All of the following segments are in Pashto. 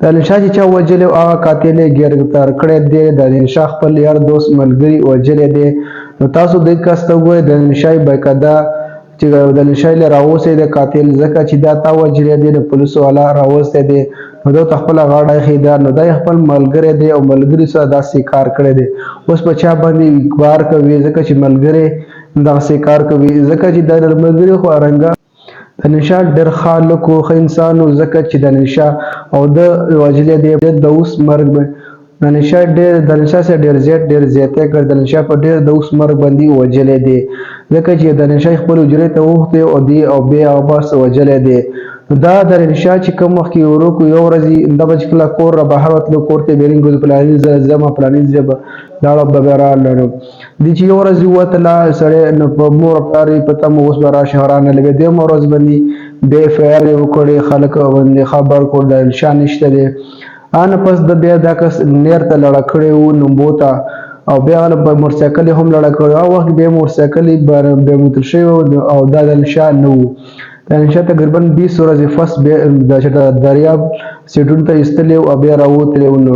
دالین شاه چې چا وجلی او هغه قاتل یې ګرفتار کړی دی. دالین شاه خپل یار دوست ملګري وجلی دی. نو تاسو دې کس ته وګورئ دالین شاه باقاعده چې دالین شاه یې راوستی دی قاتل ځکه چې دا تا وجلی دی د پولیسو والا راوستی دی نو ده ته خپله غاړه ایښې ده نو دا یې خپل ملګری دی او ملګري سره داسې کار کړی دی. اوس په چا باندې اقبار کوي ځکه چې ملګری دغسې کار کوي ځکه چې دا ملګري خو رنګه دالین شاه ډېر ښه هلک و ښه انسان و ځکه چې دالین شاه او ده وجلی دی د اوس مرګ دالین شاه صاحب ډېر زیاتی کړ. دالین شاه په ډېر د اوس مرګ باندې وجلی دی ځکه چې دالین شاه خپل حجرې ته اوښتی او بیا هغه بس وجلی دی. نو دا دالین شاه چې کوم وخت کې ورک یو ورځ دا به چې کله کور را بهر وتلو کور ته بیرنګ فلاني ځای ځمه فلاني ځای به لاړه به بیا راغله. دې چې یو ورځ ووتله سړی نو په مور او پلار یې په تمه اوس به راشي حرانه لګي دویمه ورځ باندې بیا اف آی آر یې وکړې خلک باندې خبر کړ دالین شاه نشته دی. ان پس د بیا دا کس نیر ته لړه کړی و نومبو ته او بیا هغه په موټرسایکل یې هم لړه کړی هغه وخت بیا موټرسایکل یې بیا موتل شوی او دا دالین شاه نه و. دالین شاه تقریبا 20 ورځې فس د دریاب سیټونو ته ایستلی او بیا راوتلی و. نو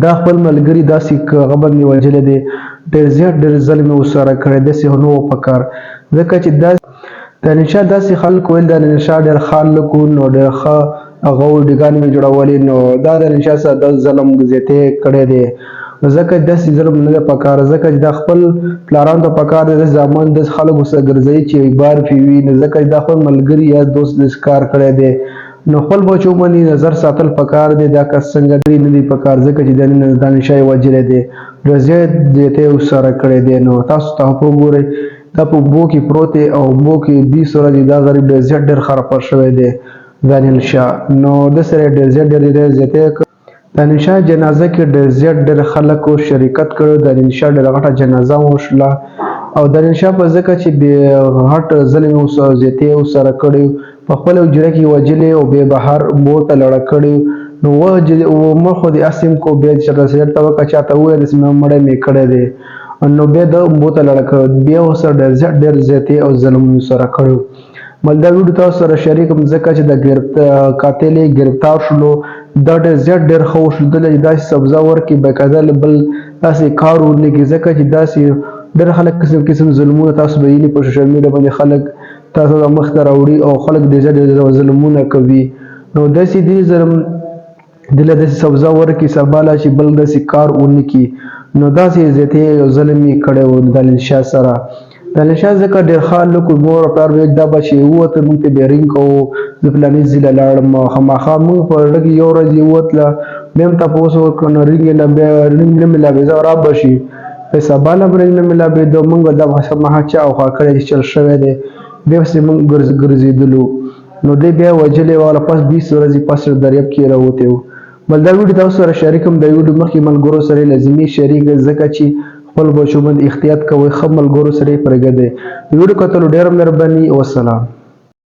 دا خپل ملګري داسې هغه باندې وجلی دی ډېر زیات ډېر ظلم یې ورسره کړی داسې نه و په کار ځکه چې دالین شاه داسې خلک ویل دالین شاه ډېر ښه هلک و نو ډېر ښه هغه ویډیوګانې مې جوړولې نو دا دالین شاه سره دا ظلم زیاتی کړی دی ځکه داسې ظلم نه دی په کار ځکه چې دا خپل پلارانو ته په کار دی داسې زامن داسې خلکو سره ګرځوي چې اقبار پرې وي نو ځکه چې دا خپل ملګري یا دوست داسې کار کړی دی نو خپل بچو باندې نظر ساتل پکار دی دا کس څنګه دی نه دی پکار ځکه چې دالین شاه وجلی دی ډېر زیات زیاتی ورسره کړی دی. نو تاسو ته وګورئ دا په اوبو کې پروت دی او اوبو کې 20 ورځې دا غریب ډېر زیات ډېر خرابه شوی دی دالین شاه نو ده سره ډېر زیات زیاتی دالین شاه جنازه کې ډېر زیات ډېر خلکو شرکت کړی دالین شاه ډېره غټه جنازه وشوله او دالین شاه په ځکه چې غټ ظلم زیاتی ورسره کړی په خپل حجره کې وجلی او بیا بهر اوبو ته لړه کړی نو مړ خو دې اسیم کو بیا چېرته ته وکړه چاته وویل چې مړی مې کړی دی نو بیا د اوبو ته لړه کړی بیا ورسره ډېر زیاتی او ظلم ورسره کړی. دا ویډیو تاسو سره شریکم ځکه چې د قاتل یې ګرفتار شولو دا ډېر زیات ډېر ښه وښودلی چې داسې سبزه ورکړي باقاعده له بل داسې کار ونه کړي ځکه چې داسې ډېر خلک قسم ظلمونه تاسو به وینئ په سوشل میډیا باندې خلک تاسو ته مخ ته راوړي او خلک ډېر زیات ظلمونه کوي نو داسې دې ظلم دله داسې سبزه ورکړي سباله چې بل داسې کار ونه کړي نو داسې زیاتی او ظلم یې کړی و دالین شاه سره. دالین شاه ځکه ډېر ښه هلک و مور او پلار دا به چې ووته موږ ته بیا رینګ کوو زه فلاني ځای له لاړم خامخا موږ په زړه کې یو ورځ یې ووتله بیا هم تپوس وکړو نو رینګ نه میلاېږي رابه شي سبا نه به رینګ نه میلاېږي موږ به دا خامخا چا او خوا کړی چې چل شوی دی بیا پسې موږ ګرځېدلو نو دی بیا وجلی واله پس 20 ورځې پس دریاب کې راوتی و. بل دا ویډیو تاسو سره شریکم د ویډیو مخکې ملګرو سره لازمي شریک ځکه چې خپل بچو باندې احتیاط کوئ ښه ملګرو سره یې پرېږدئ. د ویډیو کتلو ډېره مهرباني والسلام.